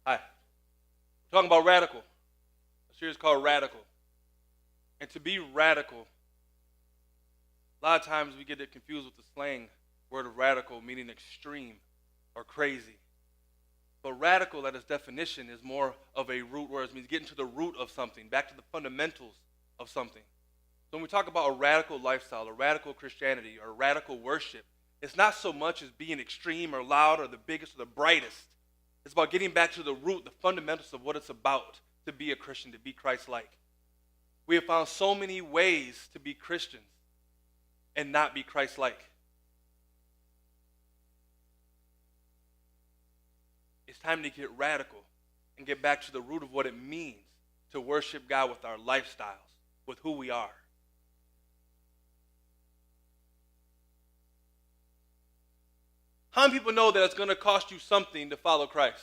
Hi. We're talking about radical. A series called Radical. And to be radical, a lot of times we get it confused with the slang word of radical, meaning extreme or crazy. But radical, at its definition, is more of a root, whereas it means getting to the root of something, back to the fundamentals of something. So when we talk about a radical lifestyle, a radical Christianity, or radical worship, it's not so much as being extreme or loud or the biggest or the brightest. It's about getting back to the root, the fundamentals of what it's about to be a Christian, to be Christ-like. We have found so many ways to be Christians and not be Christ-like. It's time to get radical and get back to the root of what it means to worship God with our lifestyles, with who we are. How many people know that it's going to cost you something to follow Christ?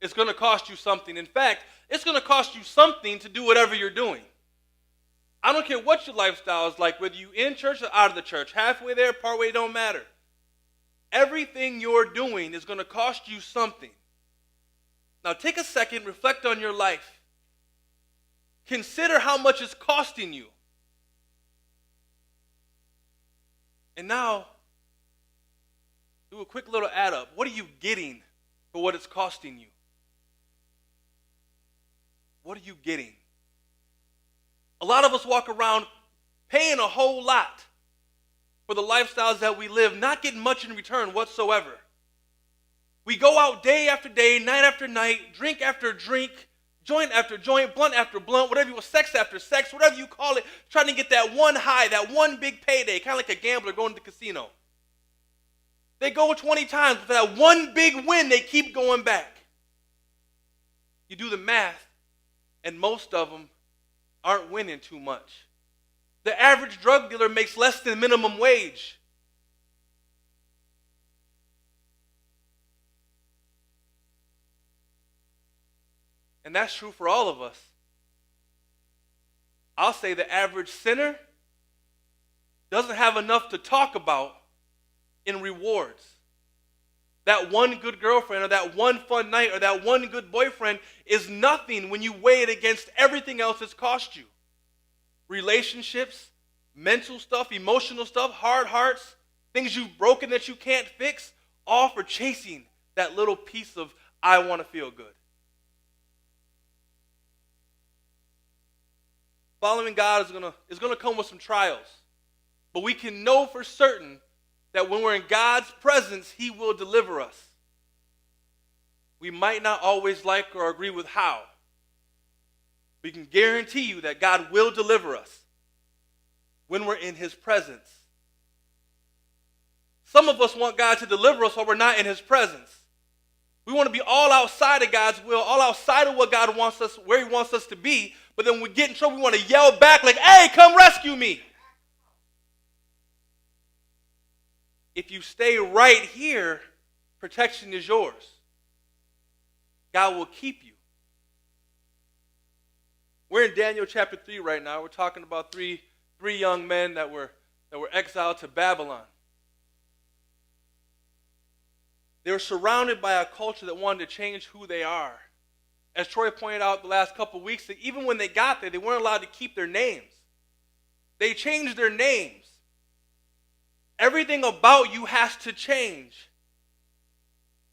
It's going to cost you something. In fact, it's going to cost you something to do whatever you're doing. I don't care what your lifestyle is like, whether you're in church or out of the church, halfway there, partway, it don't matter. Everything you're doing is going to cost you something. Now take a second, reflect on your life. Consider how much it's costing you. And now, do a quick little add up. What are you getting for what it's costing you? What are you getting? A lot of us walk around paying a whole lot for the lifestyles that we live, not getting much in return whatsoever. We go out day after day, night after night, drink after drink, joint after joint, blunt after blunt, whatever you want, sex after sex, whatever you call it, trying to get that one high, that one big payday, kind of like a gambler going to the casino. They go 20 times, but for that one big win, they keep going back. You do the math, and most of them aren't winning too much. The average drug dealer makes less than minimum wage. And that's true for all of us. I'll say the average sinner doesn't have enough to talk about in rewards. That one good girlfriend or that one fun night or that one good boyfriend is nothing when you weigh it against everything else it's cost you. Relationships, mental stuff, emotional stuff, hard hearts, things you've broken that you can't fix, all for chasing that little piece of I want to feel good. Following God is gonna come with some trials. But we can know for certain that when we're in God's presence, He will deliver us. We might not always like or agree with how. We can guarantee you that God will deliver us when we're in His presence. Some of us want God to deliver us while we're not in His presence. We want to be all outside of God's will, all outside of what God wants us, where He wants us to be, but then when we get in trouble, we want to yell back like, hey, come rescue me. If you stay right here, protection is yours. God will keep you. We're in Daniel chapter 3 right now. We're talking about three young men that were exiled to Babylon. They were surrounded by a culture that wanted to change who they are. As Troy pointed out the last couple of weeks, that even when they got there, they weren't allowed to keep their names. They changed their names. Everything about you has to change.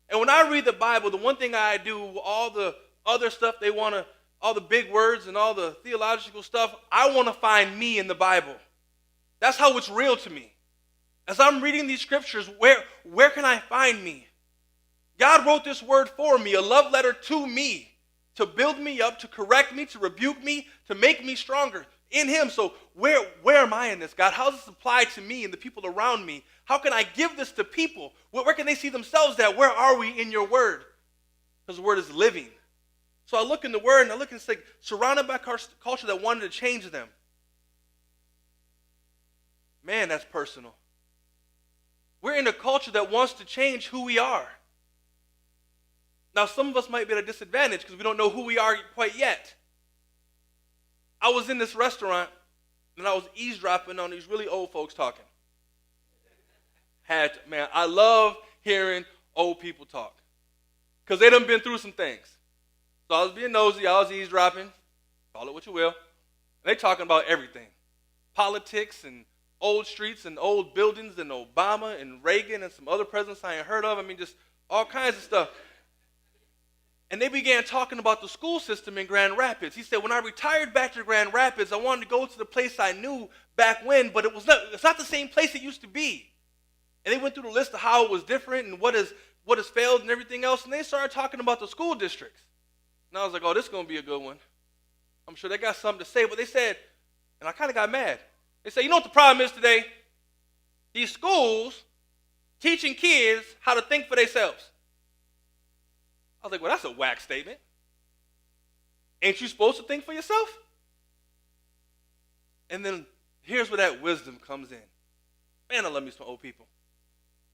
And when I read the Bible, the one thing I do, all the other stuff all the big words and all the theological stuff, I want to find me in the Bible. That's how it's real to me. As I'm reading these scriptures, where can I find me? God wrote this word for me, a love letter to me, to build me up, to correct me, to rebuke me, to make me stronger in Him. So where am I in this, God? How does this apply to me and the people around me? How can I give this to people? Where can they see themselves at? Where are we in your word? Because the word is living. So I look in the word and I look and it's like surrounded by culture that wanted to change them. Man, that's personal. We're in a culture that wants to change who we are. Now, some of us might be at a disadvantage because we don't know who we are quite yet. I was in this restaurant and I was eavesdropping on these really old folks talking. Man, I love hearing old people talk. because they done been through some things. So I was being nosy, I was eavesdropping, call it what you will. And they talking about everything. Politics and old streets and old buildings and Obama and Reagan and some other presidents I ain't heard of. I mean, just all kinds of stuff. And they began talking about the school system in Grand Rapids. He said, when I retired back to Grand Rapids, I wanted to go to the place I knew back when, but it's not the same place it used to be. And they went through the list of how it was different and what has failed and everything else, and they started talking about the school districts. And I was like, oh, this is going to be a good one. I'm sure they got something to say, but they said, and I kind of got mad. They said, you know what the problem is today? These schools teaching kids how to think for themselves. I was like, well, that's a whack statement. Ain't you supposed to think for yourself? And then here's where that wisdom comes in. Man, I love me some old people.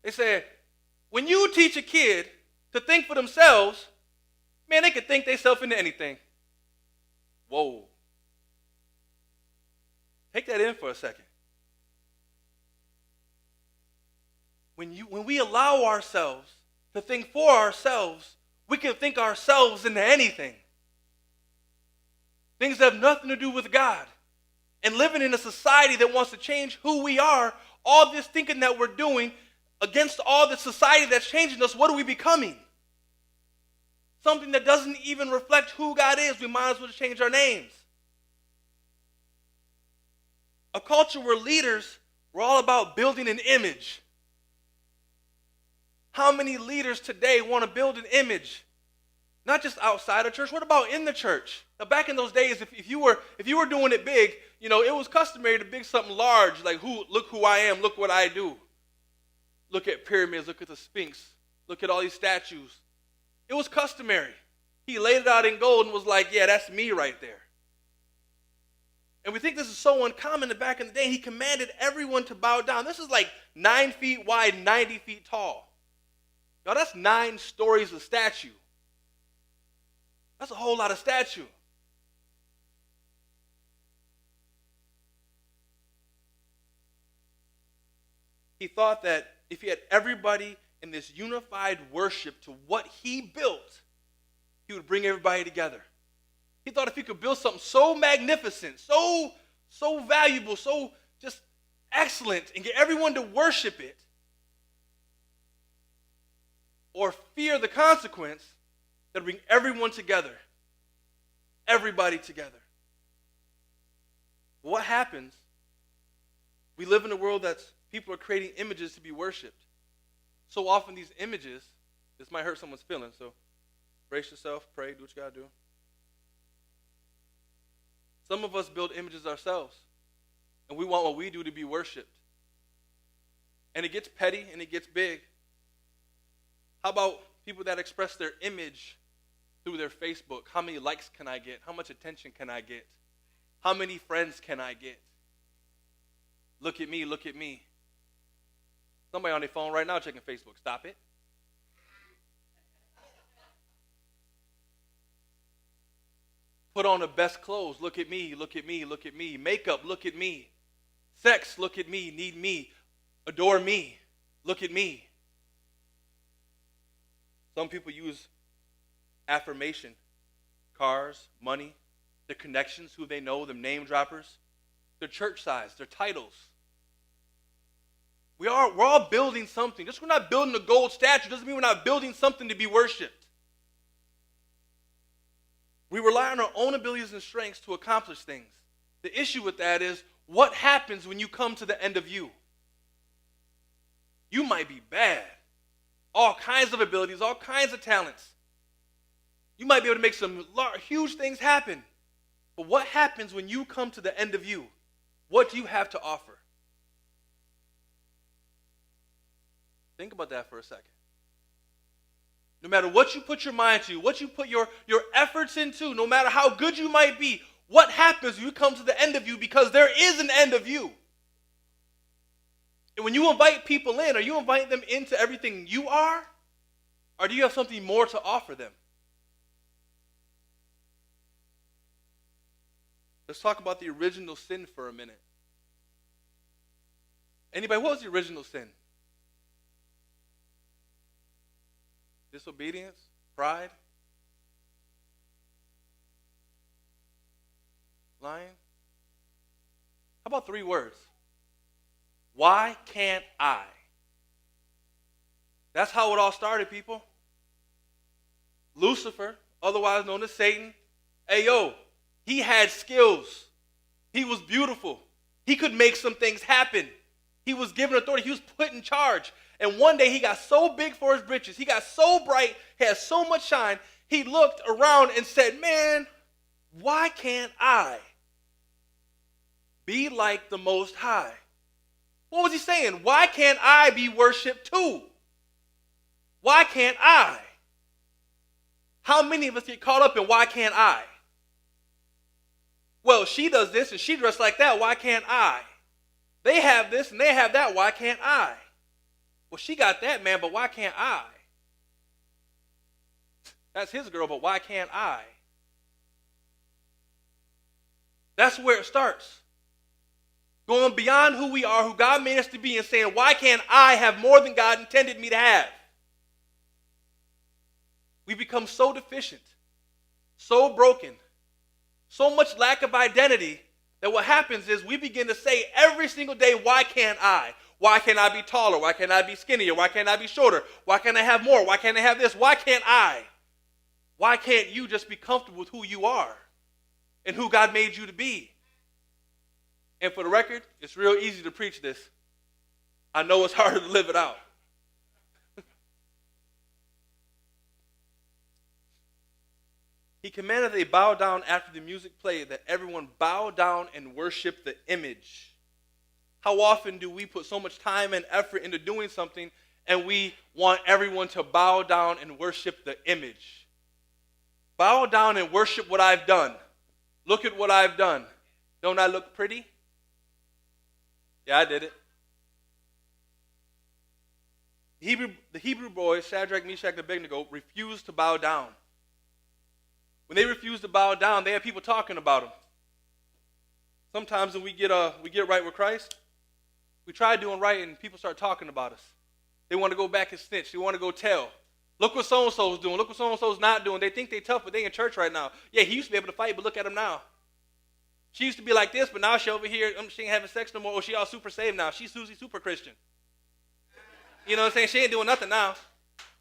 They said, when you teach a kid to think for themselves, man, they can think themselves into anything. Whoa. Take that in for a second. When we allow ourselves to think for ourselves, we can think ourselves into anything. Things that have nothing to do with God. And living in a society that wants to change who we are, all this thinking that we're doing against all the society that's changing us, what are we becoming? Something that doesn't even reflect who God is. We might as well change our names. A culture where leaders were all about building an image. How many leaders today want to build an image? Not just outside of church. What about in the church? Now, back in those days, if you were doing it big, it was customary to build something large, like look who I am, look what I do. Look at pyramids, look at the Sphinx, look at all these statues. It was customary. He laid it out in gold and was like, yeah, that's me right there. And we think this is so uncommon that back in the day, he commanded everyone to bow down. This is like 9 feet wide, 90 feet tall. Now, that's 9 stories of statue. That's a whole lot of statue. He thought that if he had everybody in this unified worship to what he built, he would bring everybody together. He thought if he could build something so magnificent, so valuable, so just excellent, and get everyone to worship it, or fear the consequence, that would bring everyone together. Everybody together. What happens? We live in a world that's people are creating images to be worshipped. So often these images, this might hurt someone's feelings, so brace yourself, pray, do what you got to do. Some of us build images ourselves, and we want what we do to be worshipped. And it gets petty and it gets big. How about people that express their image through their Facebook? How many likes can I get? How much attention can I get? How many friends can I get? Look at me, look at me. Somebody on their phone right now checking Facebook. Stop it. Put on the best clothes. Look at me, look at me, look at me. Makeup, look at me. Sex, look at me, need me. Adore me, look at me. Some people use affirmation, cars, money, their connections, who they know, them name droppers, their church size, their titles. We're all building something. Just we're not building a gold statue doesn't mean we're not building something to be worshipped. We rely on our own abilities and strengths to accomplish things. The issue with that is, what happens when you come to the end of you? You might be bad. All kinds of abilities, all kinds of talents. You might be able to make some huge things happen. But what happens when you come to the end of you? What do you have to offer? Think about that for a second. No matter what you put your mind to, what you put your efforts into, no matter how good you might be, what happens when you come to the end of you? Because there is an end of you. And when you invite people in, are you inviting them into everything you are? Or do you have something more to offer them? Let's talk about the original sin for a minute. Anybody, what was the original sin? Disobedience? Pride? Lying? How about 3 words? Why can't I? That's how it all started, people. Lucifer, otherwise known as Satan, hey yo, he had skills. He was beautiful. He could make some things happen. He was given authority. He was put in charge. And one day he got so big for his britches. He got so bright. He had so much shine. He looked around and said, man, why can't I be like the Most High? What was he saying? Why can't I be worshiped too? Why can't I? How many of us get caught up in why can't I? Well, she does this and she dressed like that. Why can't I? They have this and they have that. Why can't I? Well, she got that, man, but why can't I? That's his girl, but why can't I? That's where it starts. Going beyond who we are, who God made us to be, and saying, why can't I have more than God intended me to have? We become so deficient, so broken, so much lack of identity that what happens is we begin to say every single day, why can't I? Why can't I be taller? Why can't I be skinnier? Why can't I be shorter? Why can't I have more? Why can't I have this? Why can't I? Why can't you just be comfortable with who you are and who God made you to be? And for the record, it's real easy to preach this. I know it's harder to live it out. He commanded that they bow down after the music played, that everyone bow down and worship the image. How often do we put so much time and effort into doing something and we want everyone to bow down and worship the image? Bow down and worship what I've done. Look at what I've done. Don't I look pretty? Yeah, I did it. The Hebrew boys, Shadrach, Meshach, and Abednego, refused to bow down. When they refused to bow down, they had people talking about them. Sometimes when we get right with Christ, we try doing right and people start talking about us. They want to go back and snitch. They want to go tell. Look what so-and-so's doing. Look what so-and-so's not doing. They think they're tough, but they in church right now. Yeah, he used to be able to fight, but look at him now. She used to be like this, but now she over here, she ain't having sex no more. Oh, she all super saved now. She's Susie super Christian. You know what I'm saying? She ain't doing nothing now.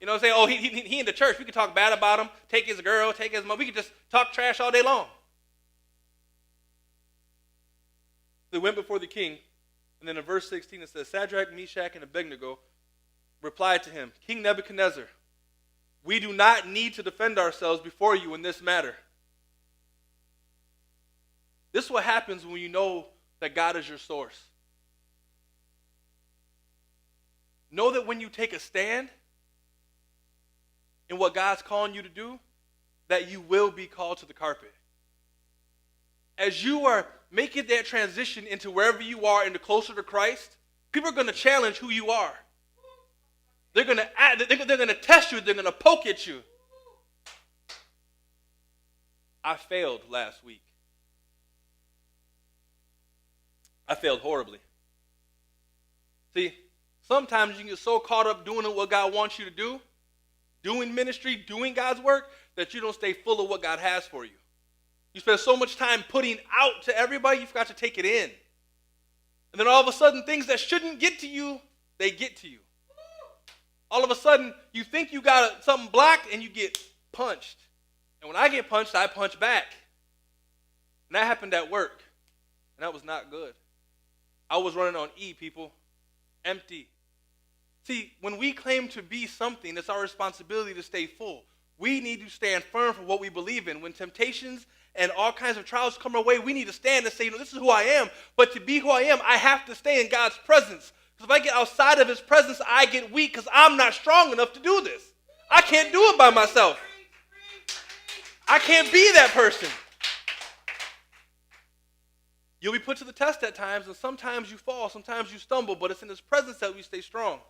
You know what I'm saying? Oh, he in the church. We can talk bad about him, take his girl, take his mom. We can just talk trash all day long. They went before the king, and then in verse 16 it says, Shadrach, Meshach, and Abednego replied to him, King Nebuchadnezzar, we do not need to defend ourselves before you in this matter. This is what happens when you know that God is your source. Know that when you take a stand in what God's calling you to do, that you will be called to the carpet. As you are making that transition into wherever you are and closer to Christ, people are going to challenge who you are. They're going to test you. They're going to poke at you. I failed last week. I failed horribly. See, sometimes you can get so caught up doing what God wants you to do, doing ministry, doing God's work, that you don't stay full of what God has for you. You spend so much time putting out to everybody, you forgot to take it in. And then all of a sudden, things that shouldn't get to you, they get to you. All of a sudden, you think you got something blocked and you get punched. And when I get punched, I punch back. And that happened at work. And that was not good. I was running on E, people. Empty. See, when we claim to be something, it's our responsibility to stay full. We need to stand firm for what we believe in. When temptations and all kinds of trials come our way, we need to stand and say, this is who I am. But to be who I am, I have to stay in God's presence. Because if I get outside of his presence, I get weak because I'm not strong enough to do this. I can't do it by myself. I can't be that person. You'll be put to the test at times, and sometimes you fall, sometimes you stumble, but it's in his presence that we stay strong.